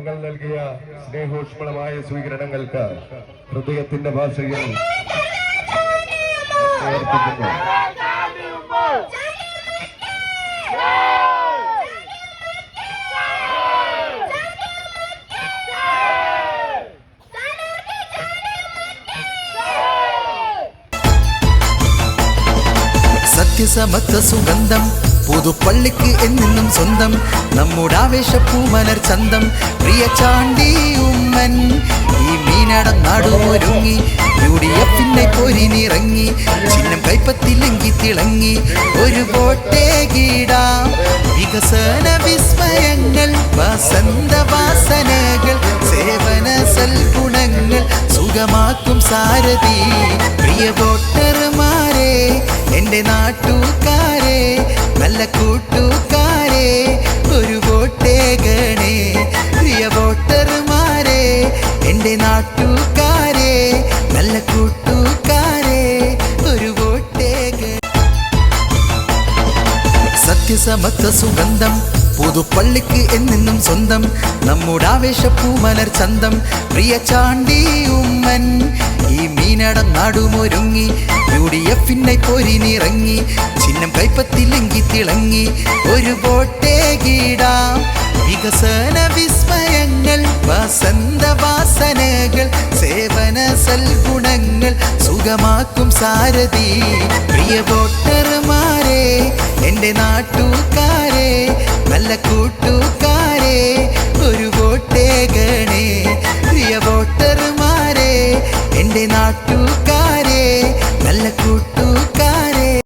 നിങ്ങൾ നൽകിയ സ്നേഹോഷ്മളമായ സ്വീകരണങ്ങൾക്ക് ഹൃദയത്തിന്റെ ഭാഷയിൽ അർപ്പിക്കുന്നു. സത്യസമത്വ സുഗന്ധം പുതുപ്പള്ളിക്ക് എന്നും സ്വന്തം നമ്മുടെ ആവേശപ്പൂമലർ ചന്തം പ്രിയ ചാണ്ടി ഉമ്മൻ ഈ മീനടം നാടുമൊരുങ്ങി UDF-ന്റെ പൊരിനിറങ്ങി ചിഹ്നം കൈപ്പത്തിലെങ്കി തിളങ്ങി ഒരു വോട്ടേ കീടാം വികസന വിസ്മയങ്ങൾ വസന്ത വാസനകൾ സേവന സൽഗുണങ്ങൾ സുഖമാക്കും സാരഥി പ്രിയ വോട്ടർമാരെ എന്റെ നാട്ടുകാരെ നല്ല കൂട്ടുകാരെ ഒരു വോട്ടേകണേ പ്രിയ വോട്ടർമാരെ എന്റെ നാട്ടുകാരെ നല്ല കൂട്ടുകാരെ ഒരു വോട്ടേകണേ. സത്യസമത്വ സുഗന്ധം പുതുപ്പള്ളിക്ക് എന്നും സ്വന്തം നമ്മുടെ ആവേശപ്പൂമലർ ചന്തം പ്രിയ ചാണ്ടി ഉമ്മൻ ഈ മീനടം നാടുമൊരുങ്ങി UDF-ന്റെ പൊരിനിറങ്ങി ചിഹ്നം കൈപ്പത്തിലെങ്കി തിളങ്ങി ഒരു വോട്ടേ കീടാം വികസന വിസ്മയങ്ങൾ വസന്ത വാസനകൾ സേവന സൽഗുണങ്ങൾ സുഖമാക്കും സാരഥി പ്രിയ വോട്ടർമാരെ എന്റെ നാട്ടുകാരെ നല്ല കൂട്ടുകാരെ ഒരു വോട്ടേകണേ പ്രിയ വോട്ടർമാരെ എന്റെ നാട്ടുകാരെ നല്ല കൂട്ടു